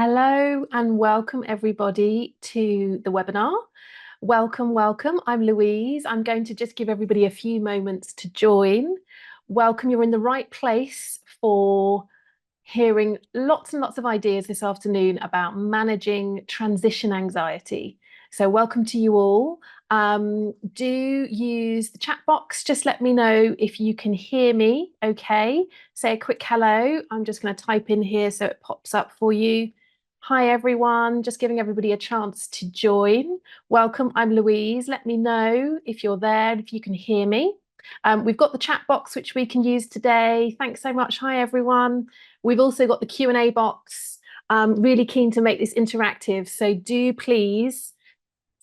Hello and welcome everybody to the webinar. Welcome, welcome. I'm Louise. I'm going to just give everybody a few moments to join. Welcome, you're in the right place for hearing lots and lots of ideas this afternoon about managing transition anxiety. So welcome to you all. Do use the chat box. Just let me know if you can hear me, okay? Say a quick hello. I'm just going to type in here so it pops up for you. Hi everyone, just giving everybody a chance to join. Welcome, I'm Louise. Let me know if you're there, if you can hear me. We've got the chat box which we can use today. Thanks so much. Hi everyone. We've also got the Q&A box. Really keen to make this interactive, so do please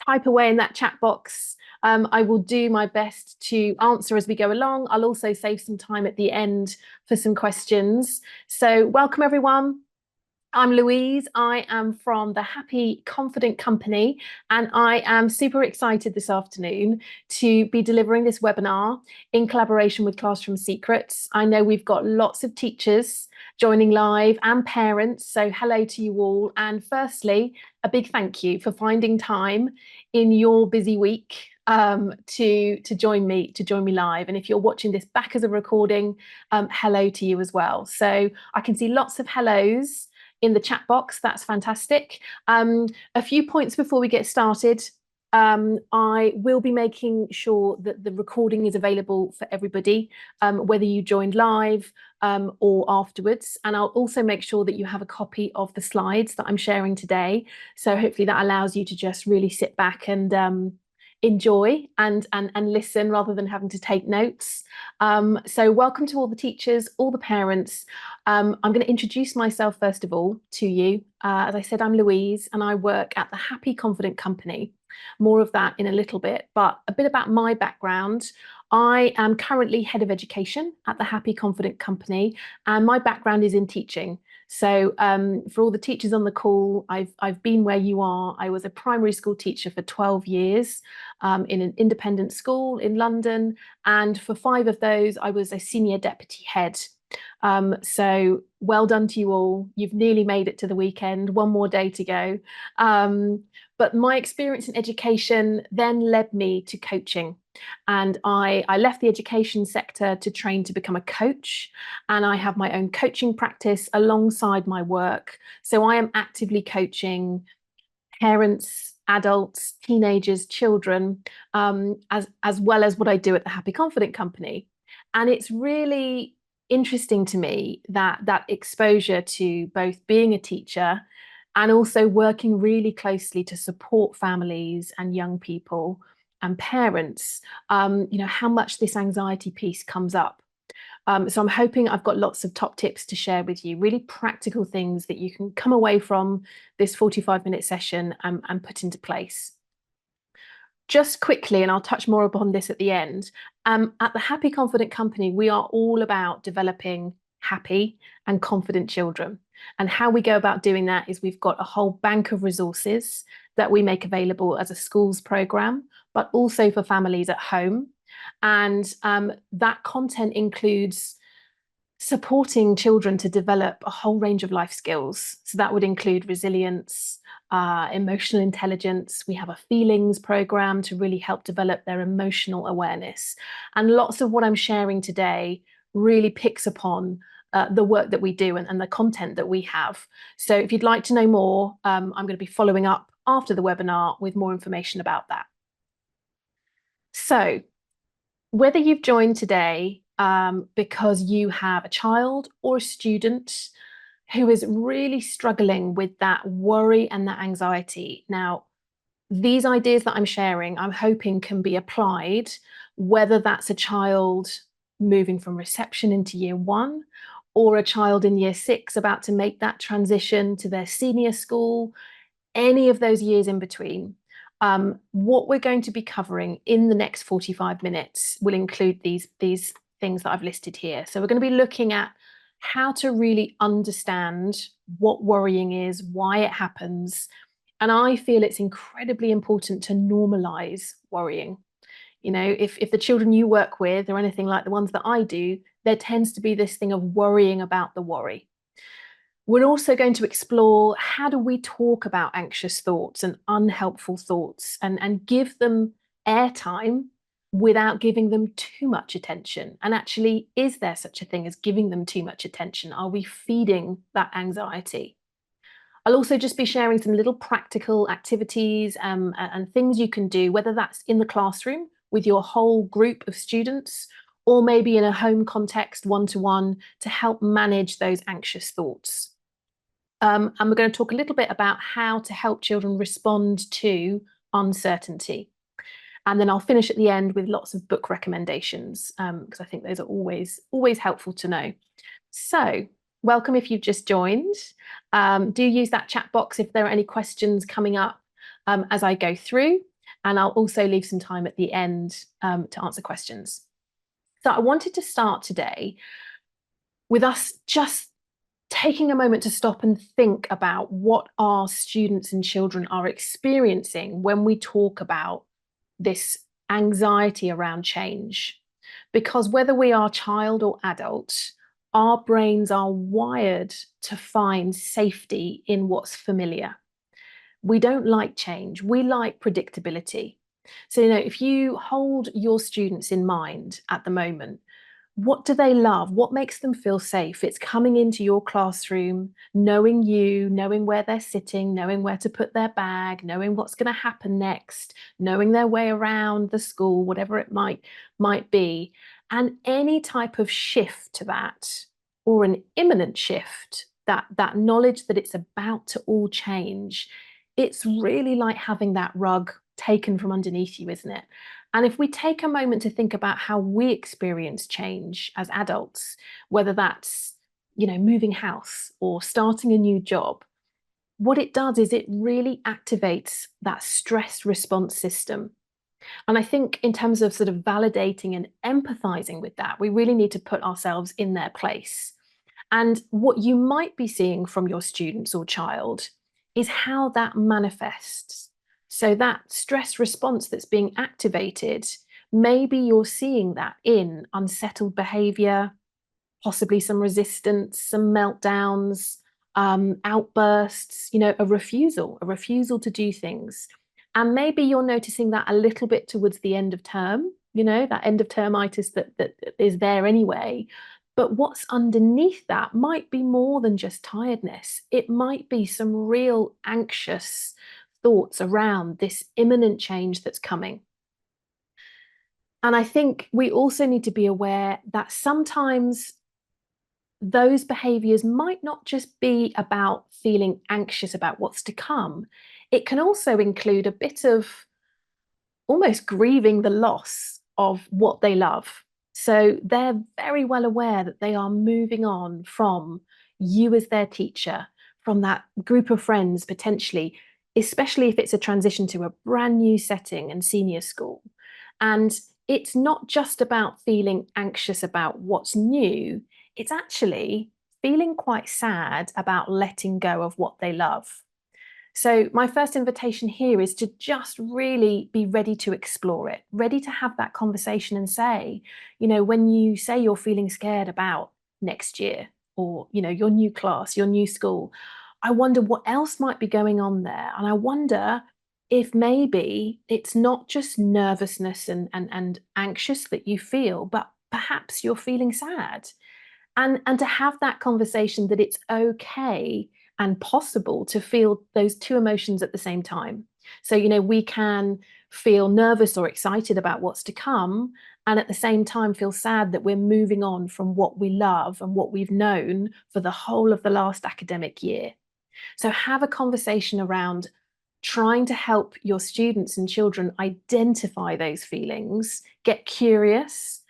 type away in that chat box. I will do my best to answer as we go along. I'll also save some time at the end for some questions. So welcome everyone. I'm Louise. I am from the Happy Confident Company, and I am super excited this afternoon to be delivering this webinar in collaboration with Classroom Secrets. I know we've got lots of teachers joining live and parents, so hello to you all. And firstly, a big thank you for finding time in your busy week to join me live. And if you're watching this back as a recording, hello to you as well. So I can see lots of hellos in the chat box. That's fantastic. A few points before we get started. I will be making sure that the recording is available for everybody, whether you joined live or afterwards. And I'll also make sure that you have a copy of the slides that I'm sharing today. So hopefully that allows you to just really sit back and enjoy and listen rather than having to take notes. So welcome to all the teachers, all the parents. I'm going to introduce myself first of all to you. As I said, I'm Louise and I work at the Happy Confident Company. More of that in a little bit, but a bit about my background. I am currently head of education at the Happy Confident Company, and my background is in teaching. So for all the teachers on the call, I've been where you are. I was a primary school teacher for 12 years in an independent school in London. And for 5 of those, I was a senior deputy head. So well done to you all. You've nearly made it to the weekend, one more day to go. But my experience in education then led me to coaching. And I left the education sector to train to become a coach. And I have my own coaching practice alongside my work. So I am actively coaching parents, adults, teenagers, children, as well as what I do at the Happy Confident Company. And it's really interesting to me that exposure to both being a teacher and also working really closely to support families and young people and parents, how much this anxiety piece comes up. So I'm hoping I've got lots of top tips to share with you, really practical things that you can come away from this 45-minute session and put into place. Just quickly, and I'll touch more upon this at the end, at the Happy Confident Company, we are all about developing happy and confident children. And how we go about doing that is we've got a whole bank of resources that we make available as a schools program, but also for families at home. And that content includes supporting children to develop a whole range of life skills. So that would include resilience, emotional intelligence. We have a feelings program to really help develop their emotional awareness. And lots of what I'm sharing today really picks upon the work that we do and the content that we have. So if you'd like to know more, I'm going to be following up after the webinar with more information about that. So whether you've joined today because you have a child or a student who is really struggling with that worry and that anxiety. Now, these ideas that I'm sharing, I'm hoping can be applied, whether that's a child moving from reception into year 1 or a child in year 6 about to make that transition to their senior school, any of those years in between. What we're going to be covering in the next 45 minutes will include these things that I've listed here. So we're going to be looking at how to really understand what worrying is, why it happens. And I feel it's incredibly important to normalize worrying. You know, if the children you work with are anything like the ones that I do, there tends to be this thing of worrying about the worry. We're also going to explore, how do we talk about anxious thoughts and unhelpful thoughts, and give them airtime without giving them too much attention. And actually, is there such a thing as giving them too much attention? Are we feeding that anxiety? I'll also just be sharing some little practical activities and things you can do, whether that's in the classroom with your whole group of students, or maybe in a home context, one-to-one, to help manage those anxious thoughts. And we're going to talk a little bit about how to help children respond to uncertainty. And then I'll finish at the end with lots of book recommendations, because I think those are always helpful to know. So, welcome if you've just joined. Do use that chat box if there are any questions coming up as I go through. And I'll also leave some time at the end to answer questions. So I wanted to start today with us just taking a moment to stop and think about what our students and children are experiencing when we talk about this anxiety around change. Because whether we are child or adult, our brains are wired to find safety in what's familiar. We don't like change, we like predictability. So, if you hold your students in mind at the moment, what do they love? What makes them feel safe? It's coming into your classroom, knowing you, knowing where they're sitting, knowing where to put their bag, knowing what's going to happen next, knowing their way around the school, whatever it might be. And any type of shift to that, or an imminent shift, that knowledge that it's about to all change, it's really like having that rug taken from underneath you, isn't it? And if we take a moment to think about how we experience change as adults, whether that's, moving house or starting a new job, what it does is it really activates that stress response system. And I think in terms of sort of validating and empathizing with that, we really need to put ourselves in their place. And what you might be seeing from your students or child is how that manifests. So that stress response that's being activated, maybe you're seeing that in unsettled behavior, possibly some resistance, some meltdowns, outbursts, a refusal to do things. And maybe you're noticing that a little bit towards the end of term, that end of termitis that is there anyway. But what's underneath that might be more than just tiredness. It might be some real anxious thoughts around this imminent change that's coming. And I think we also need to be aware that sometimes those behaviors might not just be about feeling anxious about what's to come. It can also include a bit of almost grieving the loss of what they love. So they're very well aware that they are moving on from you as their teacher, from that group of friends potentially, especially if it's a transition to a brand new setting and senior school. And it's not just about feeling anxious about what's new, it's actually feeling quite sad about letting go of what they love. So, my first invitation here is to just really be ready to explore it, ready to have that conversation and say, when you say you're feeling scared about next year or, your new class, your new school, I wonder what else might be going on there. And I wonder if maybe it's not just nervousness and anxious that you feel, but perhaps you're feeling sad. And to have that conversation that it's okay and possible to feel those two emotions at the same time. So, we can feel nervous or excited about what's to come, and at the same time feel sad that we're moving on from what we love and what we've known for the whole of the last academic year. So, have a conversation around trying to help your students and children identify those feelings, get curious,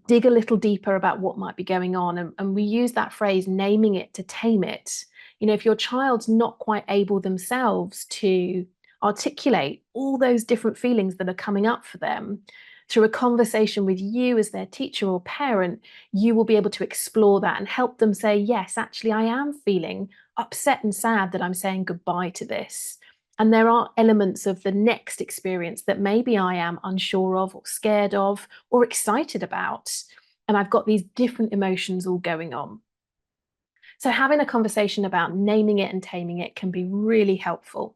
dig a little deeper about what might be going on. And we use that phrase, naming it to tame it. If your child's not quite able themselves to articulate all those different feelings that are coming up for them, through a conversation with you as their teacher or parent, you will be able to explore that and help them say, yes, actually, I am feeling upset and sad that I'm saying goodbye to this. And there are elements of the next experience that maybe I am unsure of or scared of or excited about. And I've got these different emotions all going on. So having a conversation about naming it and taming it can be really helpful.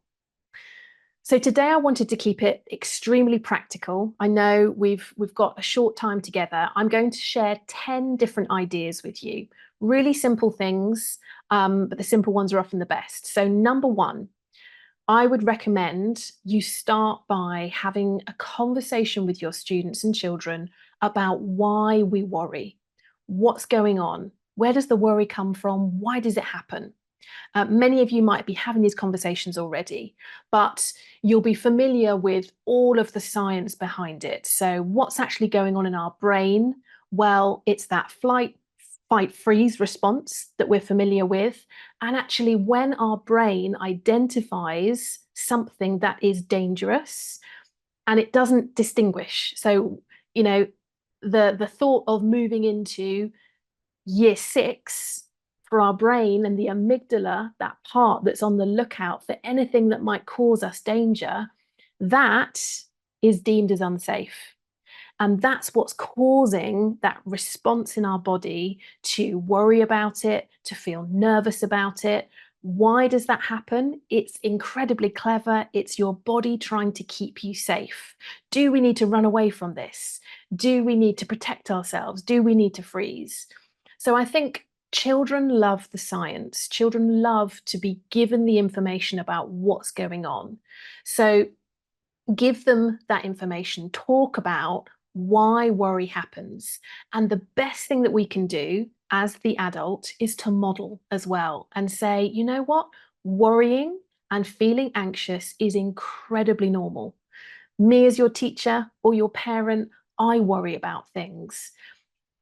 So today I wanted to keep it extremely practical. I know we've got a short time together. I'm going to share 10 different ideas with you. Really simple things, but the simple ones are often the best. So number one, I would recommend you start by having a conversation with your students and children about why we worry. What's going on? Where does the worry come from? Why does it happen? Many of you might be having these conversations already, but you'll be familiar with all of the science behind it. So, what's actually going on in our brain? Well, it's that flight, fight, freeze response that we're familiar with. And actually, when our brain identifies something that is dangerous and it doesn't distinguish, so, you know, the thought of moving into year 6 for our brain and the amygdala, that part that's on the lookout for anything that might cause us danger, that is deemed as unsafe. And that's what's causing that response in our body to worry about it, to feel nervous about it. Why does that happen? It's incredibly clever. It's your body trying to keep you safe. Do we need to run away from this? Do we need to protect ourselves? Do we need to freeze? So I think children love the science. Children love to be given the information about what's going on. So give them that information, talk about why worry happens. And the best thing that we can do as the adult is to model as well and say, you know what? Worrying and feeling anxious is incredibly normal. Me, as your teacher or your parent, I worry about things.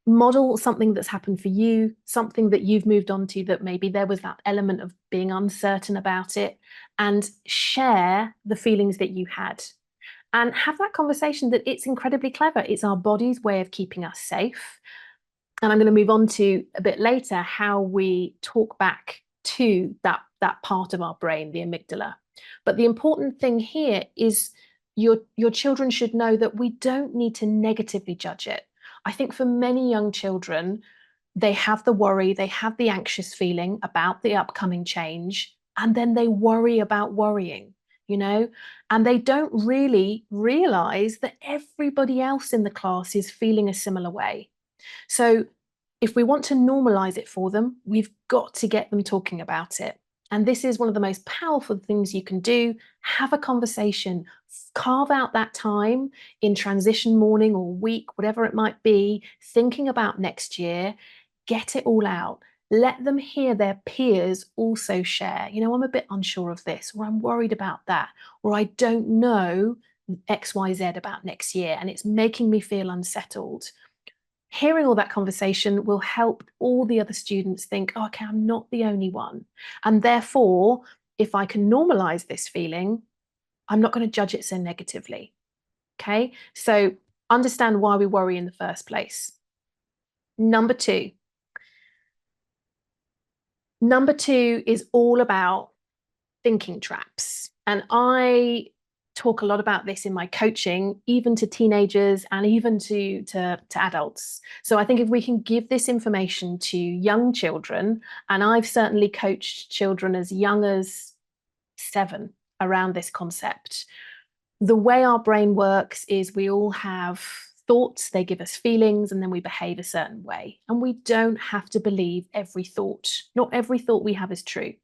Model something that's happened for you, something that you've moved on to that maybe there was that element of being uncertain about it, and share the feelings that you had and have that conversation that it's incredibly clever. It's our body's way of keeping us safe. And I'm going to move on to a bit later how we talk back to that part of our brain, the amygdala. But the important thing here is your children should know that we don't need to negatively judge it. I think for many young children, they have the worry, they have the anxious feeling about the upcoming change, and then they worry about worrying, you know, and they don't really realize that everybody else in the class is feeling a similar way. So, if we want to normalize it for them, we've got to get them talking about it. And this is one of the most powerful things you can do. Have a conversation, carve out that time in transition morning or week, whatever it might be, thinking about next year, get it all out. Let them hear their peers also share. You know, I'm a bit unsure of this, or I'm worried about that, or I don't know XYZ about next year, and it's making me feel unsettled. Hearing all that conversation will help all the other students think, oh, okay, I'm not the only one. And therefore, if I can normalize this feeling, I'm not going to judge it so negatively. Okay. So understand why we worry in the first place. Number two. Number two is all about thinking traps. And I talk a lot about this in my coaching, even to teenagers and even to adults. So I think if we can give this information to young children, and I've certainly coached children as young as 7 around this concept. The way our brain works is we all have thoughts, they give us feelings, and then we behave a certain way. And we don't have to believe every thought. Not every thought we have is true.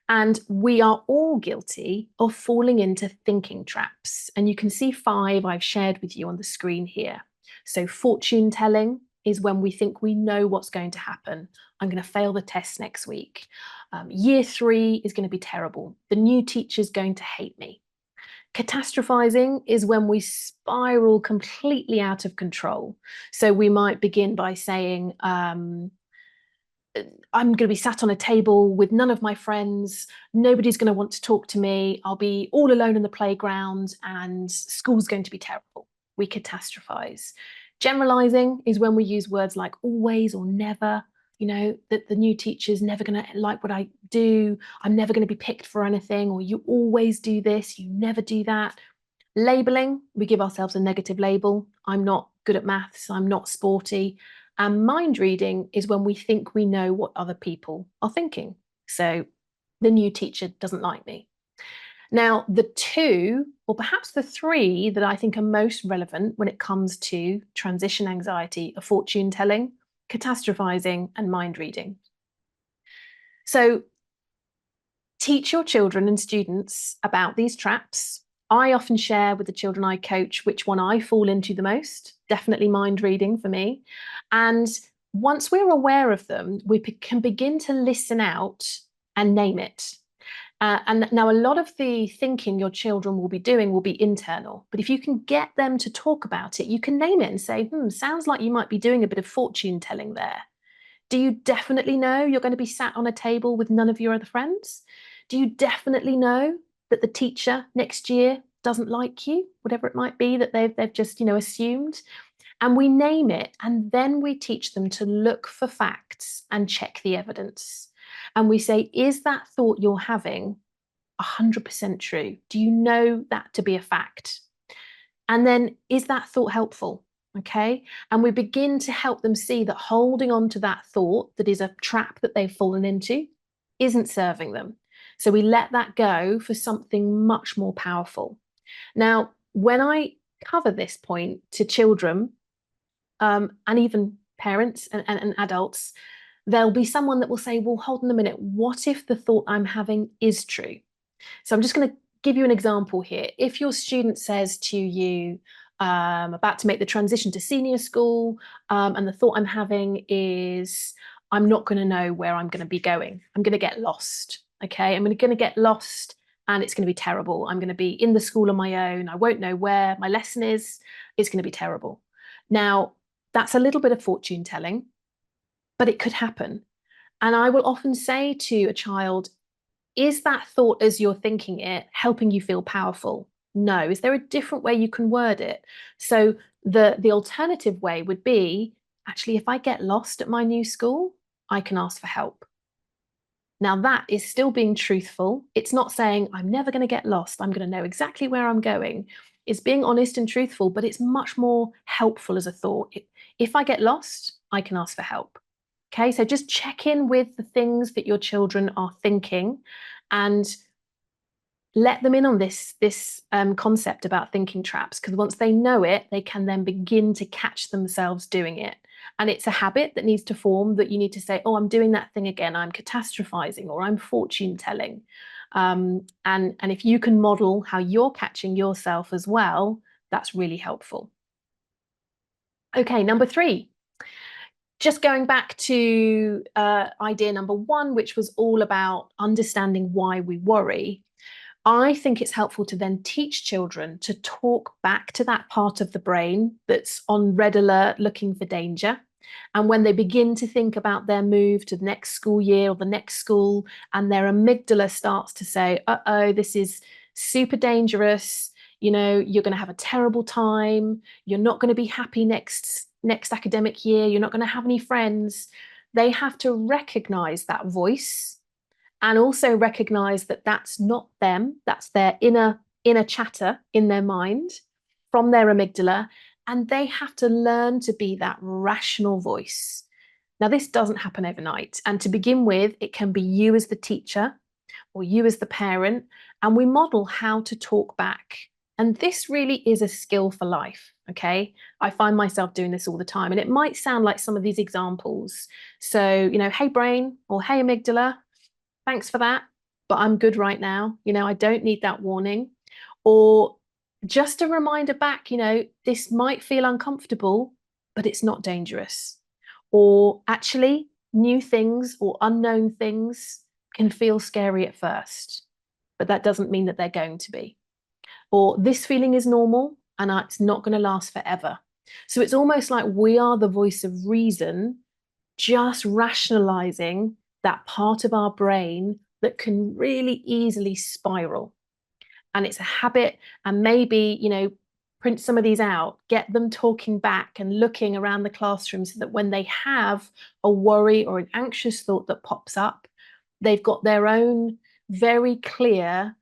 And we are all guilty of falling into thinking traps. And you can see 5 I've shared with you on the screen here. So, fortune telling is when we think we know what's going to happen. I'm going to fail the test next week. Year 3 is going to be terrible. The new teacher's going to hate me. Catastrophizing is when we spiral completely out of control. So, we might begin by saying, I'm going to be sat on a table with none of my friends. Nobody's going to want to talk to me. I'll be all alone in the playground and school's going to be terrible. We catastrophize. Generalizing is when we use words like always or never. You know, that the new teacher's never going to like what I do. I'm never going to be picked for anything, or you always do this, you never do that. Labeling, we give ourselves a negative label. I'm not good at maths. I'm not sporty. And mind reading is when we think we know what other people are thinking. So the new teacher doesn't like me. Now, the two, or perhaps the three, that I think are most relevant when it comes to transition anxiety are fortune telling, catastrophizing, and mind reading. So, teach your children and students about these traps. I often share with the children I coach which one I fall into the most, definitely mind reading for me. And once we're aware of them, we can begin to listen out and name it. And now, a lot of the thinking your children will be doing will be internal. But if you can get them to talk about it, you can name it and say, sounds like you might be doing a bit of fortune telling there. Do you definitely know you're going to be sat on a table with none of your other friends? Do you definitely know that the teacher next year doesn't like you, whatever it might be that they've just assumed? And we name it, and then we teach them to look for facts and check the evidence. And we say, is that thought you're having 100% true? Do you know that to be a fact? And then, is that thought helpful? Okay. And we begin to help them see that holding on to that thought that is a trap that they've fallen into isn't serving them. So we let that go for something much more powerful. Now, when I cover this point to children, and even parents and adults, there'll be someone that will say, well, hold on a minute, what if the thought I'm having is true? So I'm just going to give you an example here. If your student says to you, about to make the transition to senior school, and the thought I'm having is, I'm not going to know where I'm going to be going. I'm going to get lost. Okay. I'm going to get lost and it's going to be terrible. I'm going to be in the school on my own. I won't know where my lesson is. It's going to be terrible. Now, that's a little bit of fortune telling, but it could happen. And I will often say to a child, is that thought as you're thinking it helping you feel powerful? No. Is there a different way you can word it? So the alternative way would be, actually, if I get lost at my new school, I can ask for help. Now that is still being truthful. It's not saying I'm never going to get lost. I'm going to know exactly where I'm going. It's being honest and truthful, but it's much more helpful as a thought. If I get lost, I can ask for help. Okay, so just check in with the things that your children are thinking and let them in on this concept about thinking traps, because once they know it, they can then begin to catch themselves doing it. And it's a habit that needs to form, that you need to say, oh, I'm doing that thing again. I'm catastrophizing, or I'm fortune telling. And if you can model how you're catching yourself as well, that's really helpful. Okay, number 3. Just going back to idea number 1, which was all about understanding why we worry. I think it's helpful to then teach children to talk back to that part of the brain that's on red alert looking for danger. And when they begin to think about their move to the next school year or the next school, and their amygdala starts to say, uh-oh, this is super dangerous. You're going to have a terrible time. You're not going to be happy next academic year. You're not going to have any friends. They have to recognize that voice and also recognize that that's not them. That's their inner chatter in their mind from their amygdala. And they have to learn to be that rational voice. Now, this doesn't happen overnight. And to begin with, it can be you as the teacher or you as the parent, and we model how to talk back. And this really is a skill for life. Okay. I find myself doing this all the time. And it might sound like some of these examples. So, hey, brain, or hey, amygdala, thanks for that, but I'm good right now. I don't need that warning. Or just a reminder back, this might feel uncomfortable, but it's not dangerous. Or actually, new things or unknown things can feel scary at first, but that doesn't mean that they're going to be. Or this feeling is normal and it's not going to last forever. So it's almost like we are the voice of reason, just rationalizing that part of our brain that can really easily spiral. And it's a habit. And maybe, print some of these out, get them talking back and looking around the classroom so that when they have a worry or an anxious thought that pops up, they've got their own very clear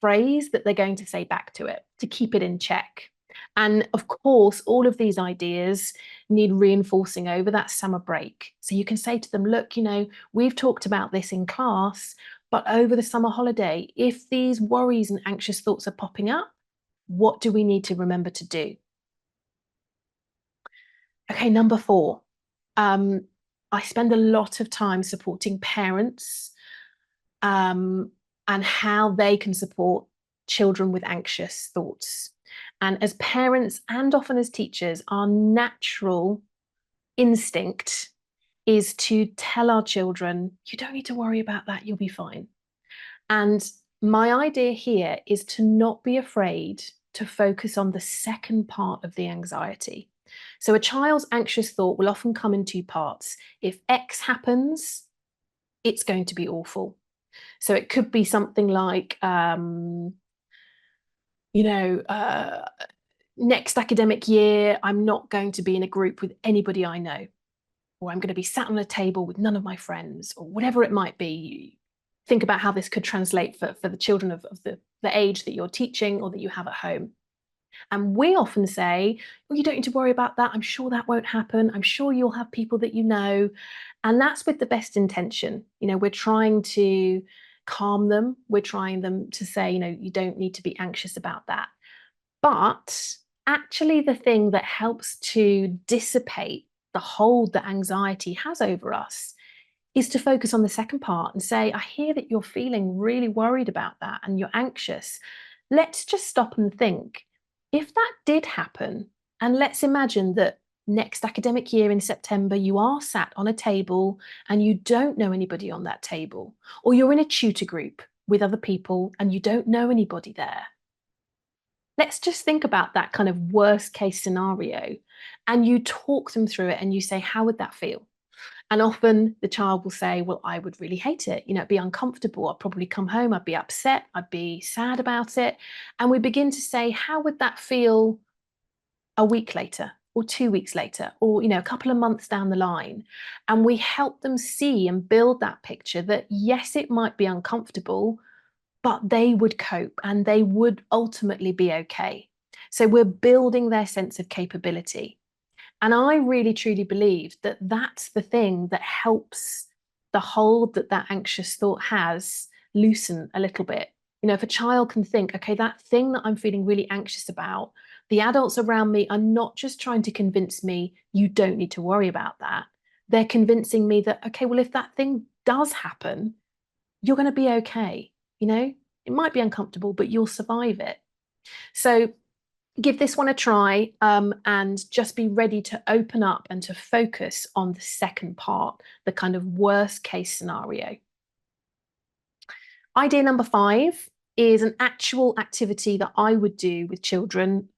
phrase that they're going to say back to it to keep it in check. And of course, all of these ideas need reinforcing over that summer break. So you can say to them, look, we've talked about this in class, but over the summer holiday, if these worries and anxious thoughts are popping up, what do we need to remember to do? Okay, number 4. Um, I spend a lot of time supporting parents um, and how they can support children with anxious thoughts. And as parents and often as teachers, our natural instinct is to tell our children, you don't need to worry about that, you'll be fine. And my idea here is to not be afraid to focus on the second part of the anxiety. So a child's anxious thought will often come in 2 parts. If X happens, it's going to be awful. So it could be something like, you know, uh, next academic year, I'm not going to be in a group with anybody I know, or I'm going to be sat on a table with none of my friends, or whatever it might be. Think about how this could translate for the children of the age that you're teaching or that you have at home. And we often say, well, you don't need to worry about that. I'm sure that won't happen. I'm sure you'll have people that you know. And that's with the best intention. We're trying to calm them. We're trying them to say, you don't need to be anxious about that. But actually, the thing that helps to dissipate the hold that anxiety has over us is to focus on the second part and say, I hear that you're feeling really worried about that and you're anxious. Let's just stop and think. If that did happen, and let's imagine that next academic year in September, you are sat on a table and you don't know anybody on that table, or you're in a tutor group with other people and you don't know anybody there. Let's just think about that kind of worst case scenario and you talk them through it and you say, how would that feel? And often the child will say, well, I would really hate it. It'd be uncomfortable. I'd probably come home. I'd be upset. I'd be sad about it. And we begin to say, how would that feel a week later or 2 weeks later or, a couple of months down the line? And we help them see and build that picture that, yes, it might be uncomfortable, but they would cope and they would ultimately be okay. So we're building their sense of capability. And I really truly believe that that's the thing that helps the hold that that anxious thought has loosen a little bit. If a child can think, okay, that thing that I'm feeling really anxious about, the adults around me are not just trying to convince me you don't need to worry about that. They're convincing me that, okay, well, if that thing does happen, you're going to be okay. It might be uncomfortable, but you'll survive it. So give this one a try and just be ready to open up and to focus on the second part, the kind of worst case scenario. Idea number 5 is an actual activity that I would do with children,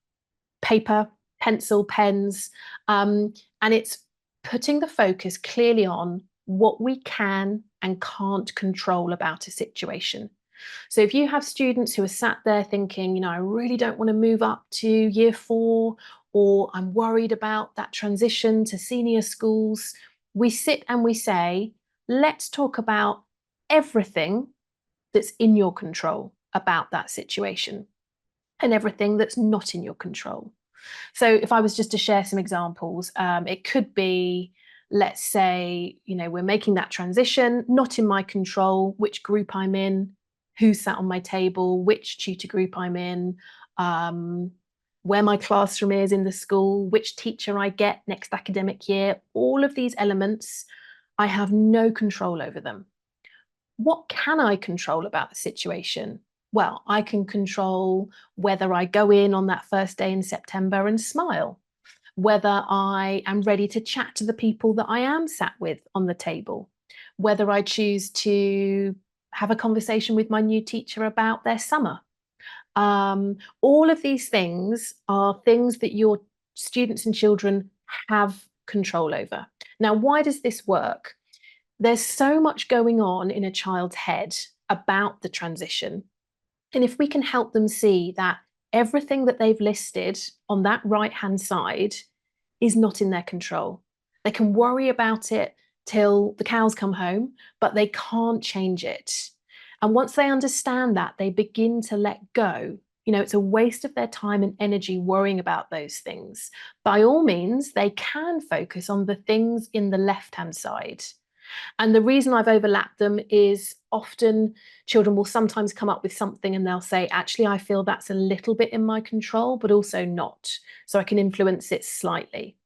paper, pencil, pens, and it's putting the focus clearly on what we can and can't control about a situation. So if you have students who are sat there thinking, I really don't want to move up to year 4, or I'm worried about that transition to senior schools, we sit and we say, let's talk about everything that's in your control about that situation and everything that's not in your control. So if I was just to share some examples, it could be, let's say, we're making that transition, not in my control, which group I'm in, who's sat on my table, which tutor group I'm in, where my classroom is in the school, which teacher I get next academic year. All of these elements, I have no control over them. What can I control about the situation? Well, I can control whether I go in on that first day in September and smile, whether I am ready to chat to the people that I am sat with on the table, whether I choose to have a conversation with my new teacher about their summer. All of these things are things that your students and children have control over. Now, why does this work? There's so much going on in a child's head about the transition. And if we can help them see that everything that they've listed on that right-hand side is not in their control. They can worry about it till the cows come home, but they can't change it. And once they understand that, they begin to let go It's a waste of their time and energy worrying about those things. By all means, they can focus on the things in the left-hand side. And the reason I've overlapped them is often children will sometimes come up with something and they'll say, actually, I feel that's a little bit in my control, but also not. So I can influence it slightly.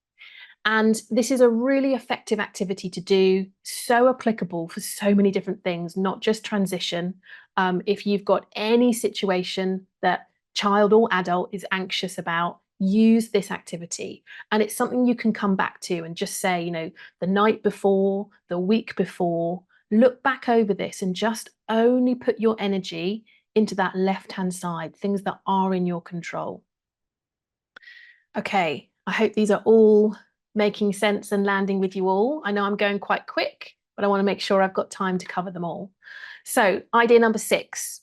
And this is a really effective activity to do, so applicable for so many different things, not just transition. If you've got any situation that child or adult is anxious about, use this activity. And it's something you can come back to and just say, the night before, the week before, look back over this and just only put your energy into that left-hand side, things that are in your control. Okay, I hope these are all making sense and landing with you all. I know I'm going quite quick, but I want to make sure I've got time to cover them all. So, idea number 6,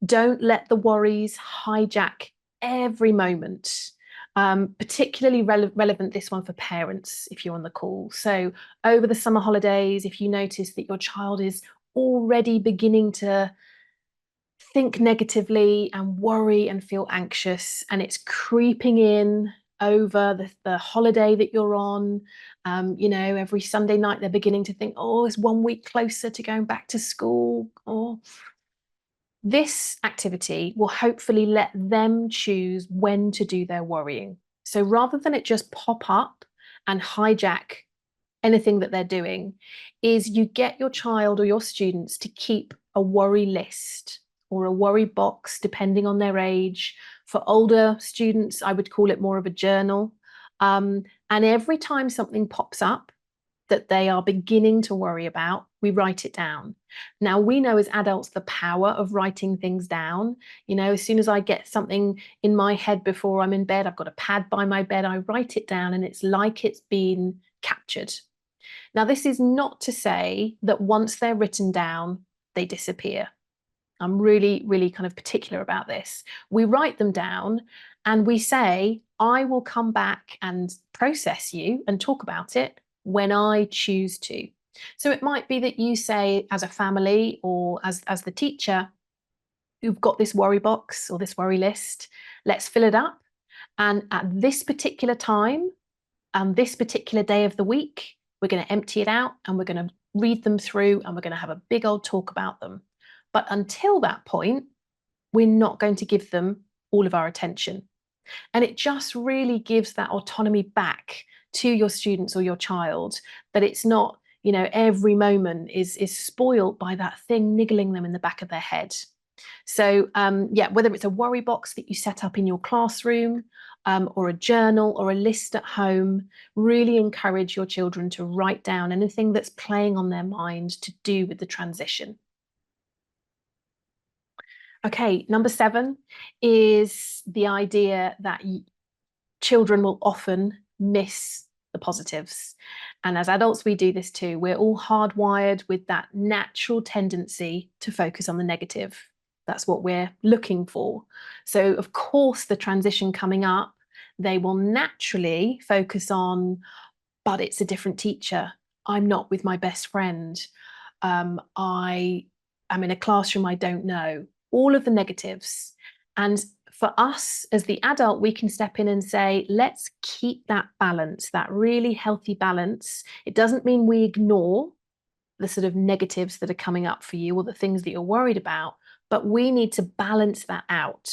don't let the worries hijack every moment. Particularly relevant, this one for parents, if you're on the call. So, over the summer holidays, if you notice that your child is already beginning to think negatively and worry and feel anxious, and it's creeping in over the holiday that you're on. Every Sunday night they're beginning to think, oh, it's 1 week closer to going back to school. Or this activity will hopefully let them choose when to do their worrying. So rather than it just pop up and hijack anything that they're doing, is you get your child or your students to keep a worry list or a worry box, depending on their age. For older students, I would call it more of a journal. And every time something pops up that they are beginning to worry about, we write it down. Now, we know as adults the power of writing things down. As soon as I get something in my head before I'm in bed, I've got a pad by my bed, I write it down and it's like it's been captured. Now, this is not to say that once they're written down, they disappear. I'm really, really kind of particular about this. We write them down and we say, I will come back and process you and talk about it when I choose to. So it might be that you say, as a family or as the teacher, you've got this worry box or this worry list, let's fill it up. And at this particular time, this particular day of the week, we're going to empty it out and we're going to read them through and we're going to have a big old talk about them. But until that point, we're not going to give them all of our attention. And it just really gives that autonomy back to your students or your child, that it's not, every moment is spoiled by that thing niggling them in the back of their head. So whether it's a worry box that you set up in your classroom, or a journal or a list at home, really encourage your children to write down anything that's playing on their mind to do with the transition. Okay, number 7 is the idea that children will often miss the positives. And as adults, we do this too. We're all hardwired with that natural tendency to focus on the negative. That's what we're looking for. So, of course, the transition coming up, they will naturally focus on, but it's a different teacher. I'm not with my best friend. I am in a classroom I don't know. All of the negatives. And for us as the adult, we can step in and say, let's keep that balance, that really healthy balance. It doesn't mean we ignore the sort of negatives that are coming up for you or the things that you're worried about, but we need to balance that out.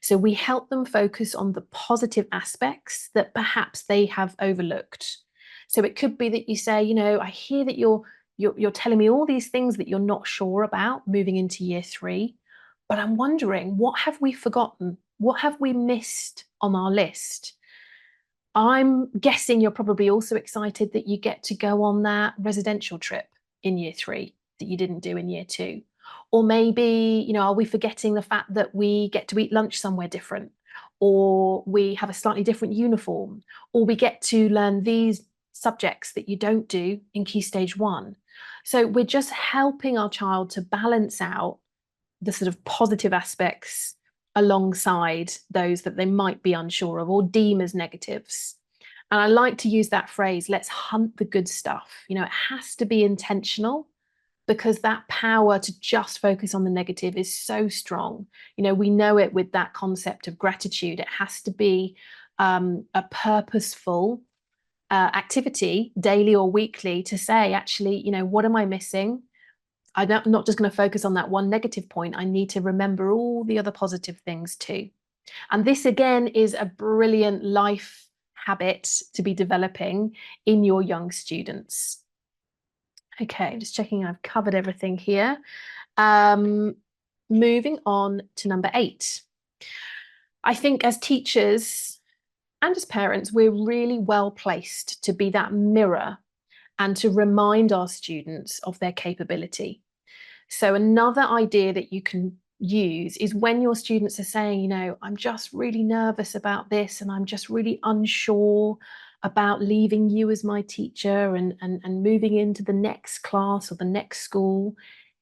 So we help them focus on the positive aspects that perhaps they have overlooked. So it could be that you say, I hear that you're telling me all these things that you're not sure about moving into year 3, but I'm wondering, what have we forgotten? What have we missed on our list? I'm guessing you're probably also excited that you get to go on that residential trip in year 3 that you didn't do in year 2. Or maybe, are we forgetting the fact that we get to eat lunch somewhere different? Or we have a slightly different uniform? Or we get to learn these subjects that you don't do in Key Stage 1. So we're just helping our child to balance out the sort of positive aspects alongside those that they might be unsure of or deem as negatives. And I like to use that phrase, let's hunt the good stuff. It has to be intentional, because that power to just focus on the negative is so strong. We know it with that concept of gratitude. It has to be a purposeful activity, daily or weekly, to say, actually, what am I missing? I'm not just going to focus on that one negative point. I need to remember all the other positive things too. And this, again, is a brilliant life habit to be developing in your young students. Okay, just checking I've covered everything here. Moving on to number 8. I think as teachers and as parents, we're really well placed to be that mirror and to remind our students of their capability. So another idea that you can use is when your students are saying, I'm just really nervous about this, and I'm just really unsure about leaving you as my teacher and moving into the next class or the next school,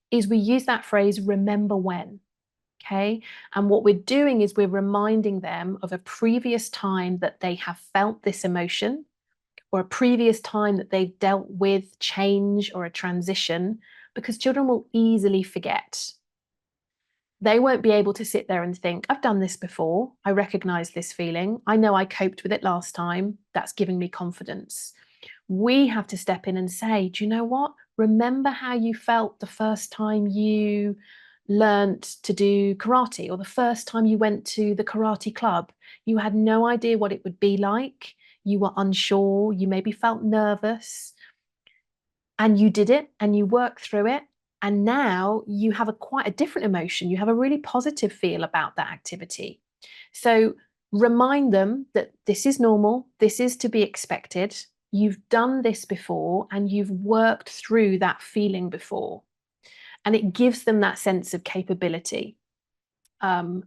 is we use that phrase, remember when. Okay. And what we're doing is we're reminding them of a previous time that they have felt this emotion, or a previous time that they've dealt with change or a transition, because children will easily forget. They won't be able to sit there and think, I've done this before. I recognize this feeling. I know I coped with it last time. That's giving me confidence. We have to step in and say, do you know what? Remember how you felt the first time you learnt to do karate, or the first time you went to the karate club. You had no idea what it would be like. You were unsure. You maybe felt nervous, and you did it and you worked through it. And now you have quite a different emotion. You have a really positive feel about that activity. So remind them that this is normal. This is to be expected. You've done this before and you've worked through that feeling before. And it gives them that sense of capability. And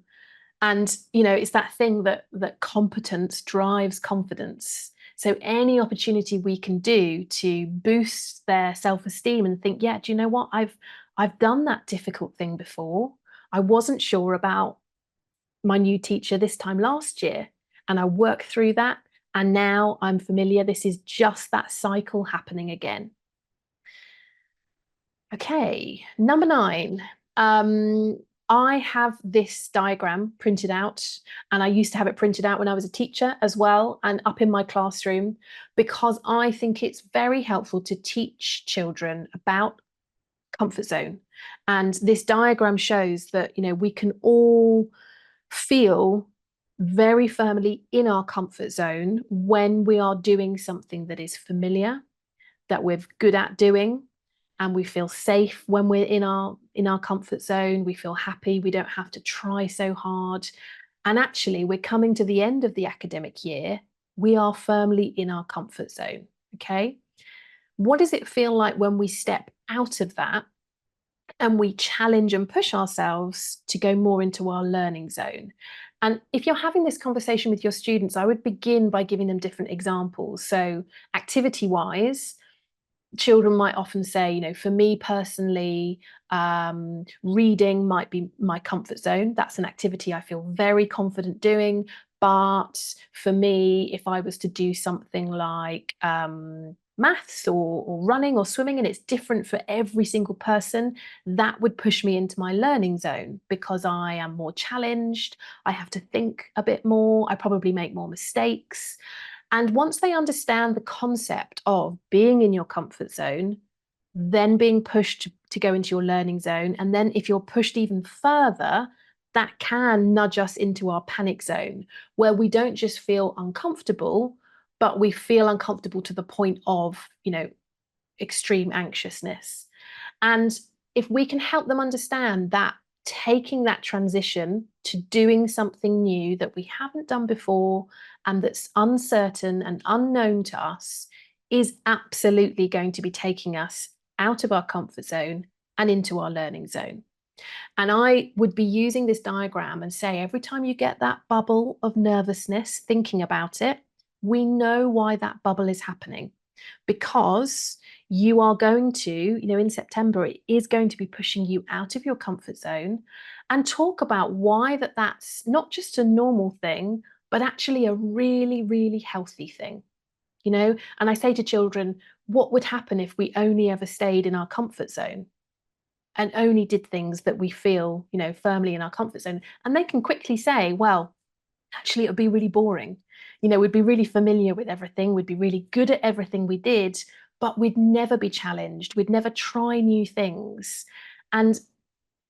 it's that thing that competence drives confidence. So any opportunity we can do to boost their self-esteem and think, yeah, do you know what? I've done that difficult thing before. I wasn't sure about my new teacher this time last year, and I worked through that, and now I'm familiar. This is just that cycle happening again. Okay, number 9. I have this diagram printed out, and I used to have it printed out when I was a teacher as well, and up in my classroom, because I think it's very helpful to teach children about comfort zone. And this diagram shows that, we can all feel very firmly in our comfort zone when we are doing something that is familiar, that we're good at doing, and we feel safe when we're in our comfort zone. We feel happy. We don't have to try so hard. And actually, we're coming to the end of the academic year. We are firmly in our comfort zone. Okay. What does it feel like when we step out of that and we challenge and push ourselves to go more into our learning zone? And if you're having this conversation with your students, I would begin by giving them different examples. So, activity wise, children might often say, for me personally, reading might be my comfort zone. That's an activity I feel very confident doing. But for me, if I was to do something like maths or running or swimming, and it's different for every single person, that would push me into my learning zone because I am more challenged. I have to think a bit more. I probably make more mistakes. And once they understand the concept of being in your comfort zone, then being pushed to go into your learning zone, and then if you're pushed even further, that can nudge us into our panic zone, where we don't just feel uncomfortable, but we feel uncomfortable to the point of, extreme anxiousness. And if we can help them understand that taking that transition to doing something new that we haven't done before and that's uncertain and unknown to us is absolutely going to be taking us out of our comfort zone and into our learning zone. And I would be using this diagram and say, every time you get that bubble of nervousness, thinking about it, we know why that bubble is happening, because you are going to, in September, it is going to be pushing you out of your comfort zone, and talk about why that's not just a normal thing, but actually a really, really healthy thing. And I say to children, what would happen if we only ever stayed in our comfort zone? and only did things that we feel, firmly in our comfort zone. And they can quickly say, well, actually, it would be really boring. We'd be really familiar with everything. We'd be really good at everything we did, but we'd never be challenged. We'd never try new things. And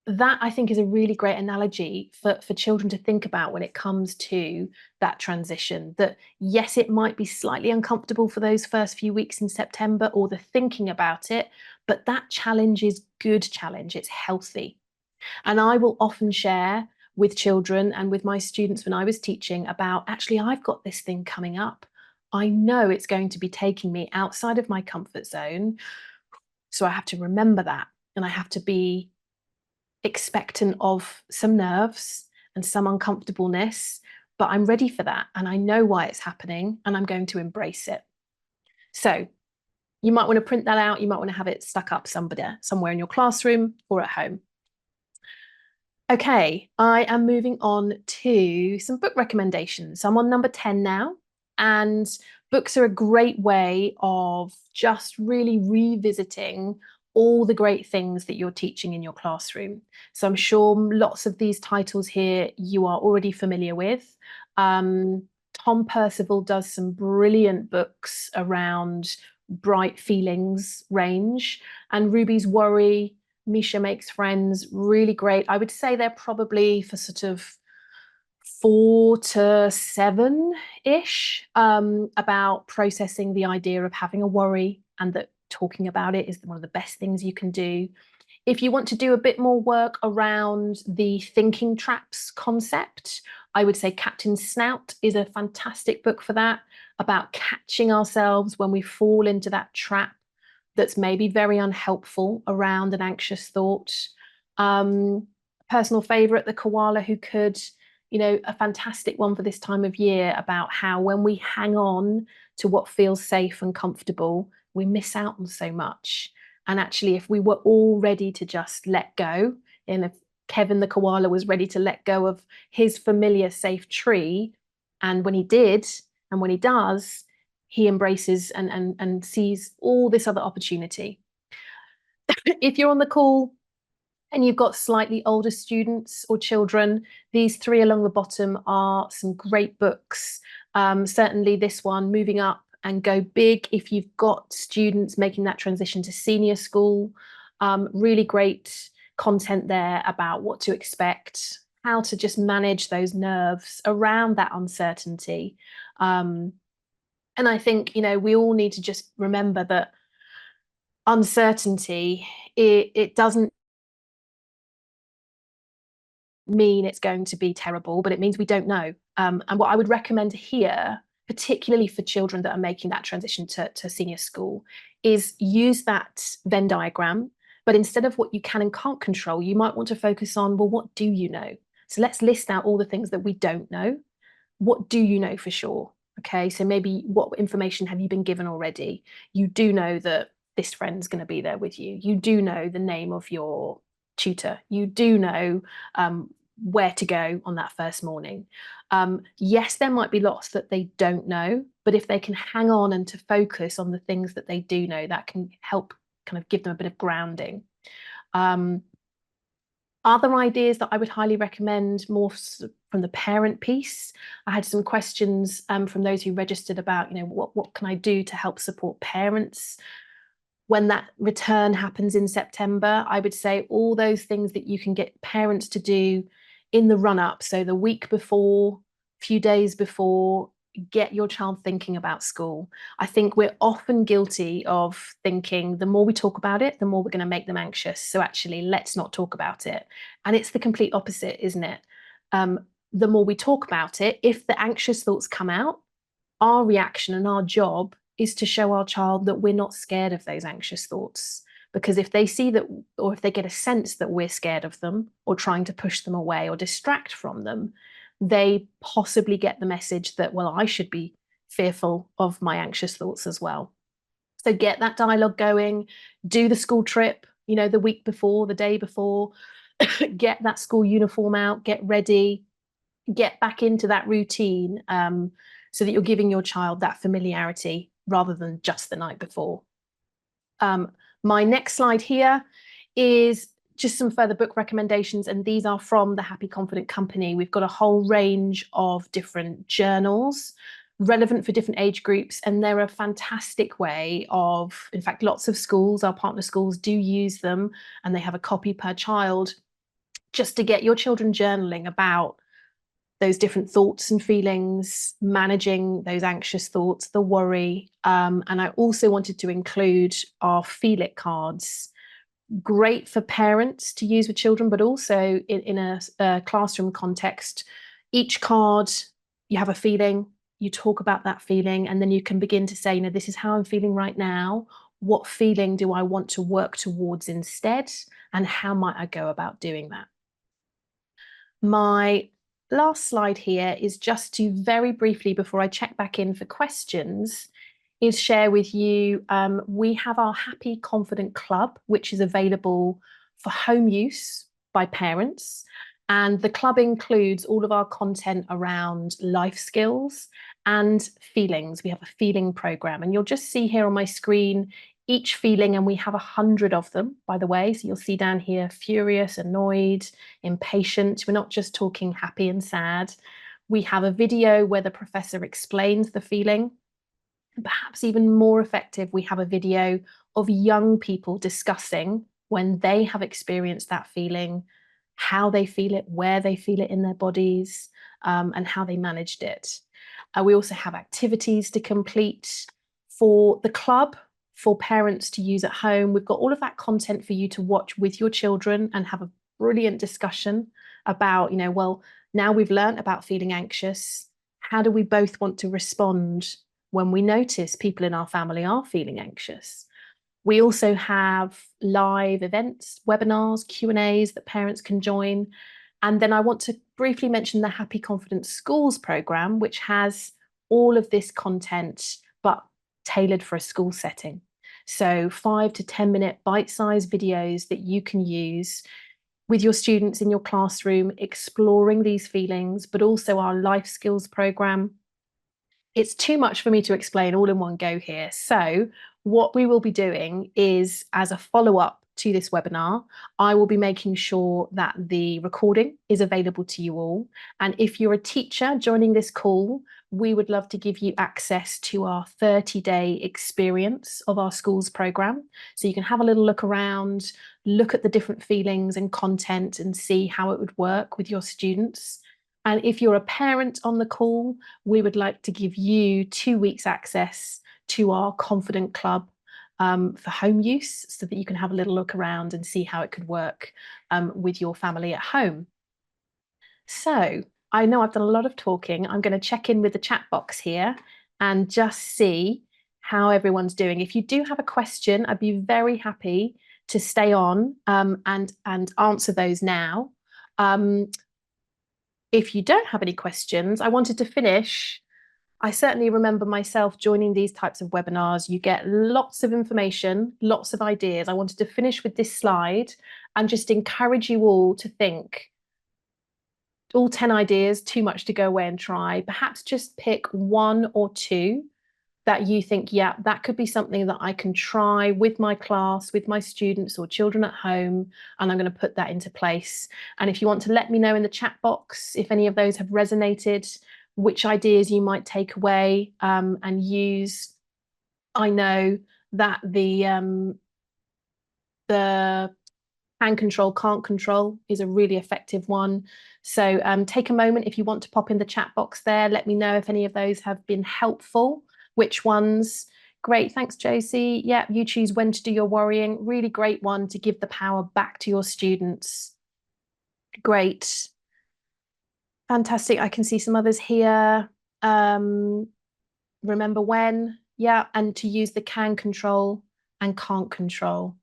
that, I think, is a really great analogy for children to think about when it comes to that transition. That yes, it might be slightly uncomfortable for those first few weeks in September, or the thinking about it, but that challenge is good challenge. It's healthy. And I will often share with children and with my students when I was teaching about, actually, I've got this thing coming up. I know it's going to be taking me outside of my comfort zone. So I have to remember that. And I have to be expectant of some nerves and some uncomfortableness, but I'm ready for that. And I know why it's happening, and I'm going to embrace it. So you might want to print that out. You might want to have it stuck up somewhere in your classroom or at home. Okay, I am moving on to some book recommendations. So I'm on number 10 now, and books are a great way of just really revisiting all the great things that you're teaching in your classroom. So I'm sure lots of these titles here you are already familiar with. Tom Percival does some brilliant books around bright feelings range, and Ruby's Worry, Misha Makes Friends, really great. I would say they're probably for sort of 4 to 7-ish, about processing the idea of having a worry, and that talking about it is one of the best things you can do. If you want to do a bit more work around the thinking traps concept, I would say Captain Snout is a fantastic book for that, about catching ourselves when we fall into that trap that's maybe very unhelpful around an anxious thought. Personal favorite, The Koala Who Could, a fantastic one for this time of year, about how when we hang on to what feels safe and comfortable, we miss out on so much. And actually, if we were all ready to just let go, and if Kevin the koala was ready to let go of his familiar safe tree, and when he did, and when he does, he embraces and sees all this other opportunity. If you're on the call and you've got slightly older students or children, these three along the bottom are some great books. Certainly this one, Moving Up and Go Big, if you've got students making that transition to senior school. Really great content there about what to expect, how to just manage those nerves around that uncertainty. And I think, we all need to just remember that uncertainty, it doesn't mean it's going to be terrible, but it means we don't know. And what I would recommend here, particularly for children that are making that transition to senior school, is use that Venn diagram. But instead of what you can and can't control, you might want to focus on, well, what do you know? So let's list out all the things that we don't know. What do you know for sure? Okay, so maybe what information have you been given already? You do know that this friend's going to be there with you. You do know the name of your tutor. You do know where to go on that first morning. Yes, there might be lots that they don't know, but if they can hang on and to focus on the things that they do know, that can help kind of give them a bit of grounding. Other ideas that I would highly recommend, more from the parent piece. I had some questions from those who registered about, what can I do to help support parents when that return happens in September. I would say all those things that you can get parents to do in the run up. So the week before, few days before, get your child thinking about school. I think we're often guilty of thinking the more we talk about it, the more we're going to make them anxious. So actually, let's not talk about it. And it's the complete opposite, isn't it? The more we talk about it, if the anxious thoughts come out, our reaction and our job is to show our child that we're not scared of those anxious thoughts. Because if they see that, or if they get a sense that we're scared of them or trying to push them away or distract from them, they possibly get the message that, well, I should be fearful of my anxious thoughts as well. So get that dialogue going, do the school trip, the week before, the day before, get that school uniform out, get ready, get back into that routine, so that you're giving your child that familiarity rather than just the night before. My next slide here is just some further book recommendations, and these are from the Happy Confident Company. We've got a whole range of different journals relevant for different age groups, and they're a fantastic way of, in fact, lots of schools, our partner schools, do use them, and they have a copy per child just to get your children journaling about those different thoughts and feelings, managing those anxious thoughts, the worry. And I also wanted to include our Feel It cards, great for parents to use with children, but also in a classroom context. Each card, you have a feeling, you talk about that feeling, and then you can begin to say, this is how I'm feeling right now. What feeling do I want to work towards instead? And how might I go about doing that? My last slide here is just to very briefly, before I check back in for questions, is share with you, we have our Happy Confident Club, which is available for home use by parents. And the club includes all of our content around life skills and feelings. We have a feeling program, and you'll just see here on my screen each feeling, and we have 100 of them, by the way. So you'll see down here, furious, annoyed, impatient. We're not just talking happy and sad. We have a video where the professor explains the feeling. Perhaps even more effective, we have a video of young people discussing when they have experienced that feeling, how they feel it, where they feel it in their bodies, and how they managed it. We also have activities to complete for the club, for parents to use at home. We've got all of that content for you to watch with your children and have a brilliant discussion about, well, now we've learned about feeling anxious. How do we both want to respond when we notice people in our family are feeling anxious? We also have live events, webinars, Q&As that parents can join. And then I want to briefly mention the Happy Confident Schools program, which has all of this content, but tailored for a school setting. So 5 to 10 minute bite-sized videos that you can use with your students in your classroom, exploring these feelings, but also our life skills program. It's too much for me to explain all in one go here. So what we will be doing is, as a follow-up to this webinar, I will be making sure that the recording is available to you all. And if you're a teacher joining this call, we would love to give you access to our 30-day experience of our schools program. So you can have a little look around, look at the different feelings and content and see how it would work with your students. And if you're a parent on the call, we would like to give you 2 weeks access to our Confident Club for home use, so that you can have a little look around and see how it could work with your family at home. So I know I've done a lot of talking. I'm going to check in with the chat box here and just see how everyone's doing. If you do have a question, I'd be very happy to stay on and answer those now. If you don't have any questions, I wanted to finish. I certainly remember myself joining these types of webinars. You get lots of information, lots of ideas. I wanted to finish with this slide and just encourage you all to think, all 10 ideas, too much to go away and try. Perhaps just pick 1 or 2 that you think, yeah, that could be something that I can try with my class, with my students or children at home, and I'm going to put that into place. And if you want to let me know in the chat box if any of those have resonated, which ideas you might take away and use. I know that the can control, can't control is a really effective one. So take a moment if you want to pop in the chat box there. Let me know if any of those have been helpful. Which ones? Great, thanks, Josie. Yeah, you choose when to do your worrying. Really great one to give the power back to your students. Great. Fantastic. I can see some others here. Remember when? Yeah, and to use the can control and can't control.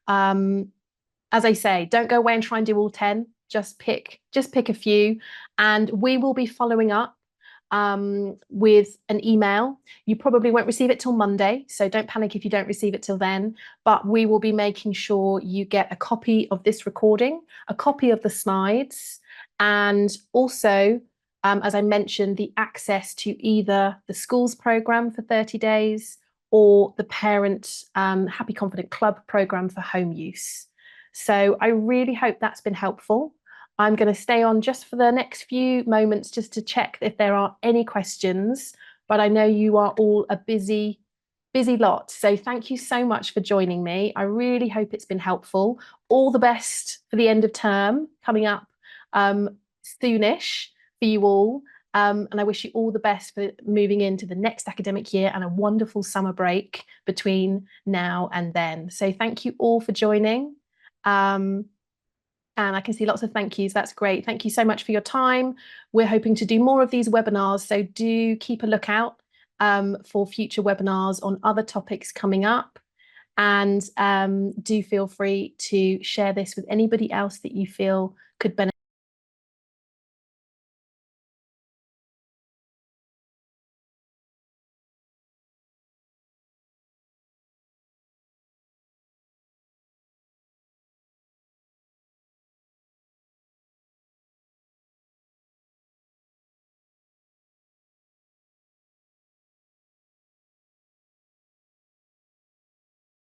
As I say, don't go away and try and do all 10. Just pick a few, and we will be following up with an email. You probably won't receive it till Monday, so don't panic if you don't receive it till then, but we will be making sure you get a copy of this recording, a copy of the slides, and also, as I mentioned, the access to either the schools program for 30 days or the parent Happy Confident Club program for home use. So I really hope that's been helpful. I'm going to stay on just for the next few moments just to check if there are any questions, but I know you are all a busy lot. So thank you so much for joining me. I really hope it's been helpful. All the best for the end of term coming up soonish for you all. And I wish you all the best for moving into the next academic year and a wonderful summer break between now and then. So thank you all for joining. And I can see lots of thank yous. That's great. Thank you so much for your time. We're hoping to do more of these webinars, so do keep a lookout for future webinars on other topics coming up. And do feel free to share this with anybody else that you feel could benefit.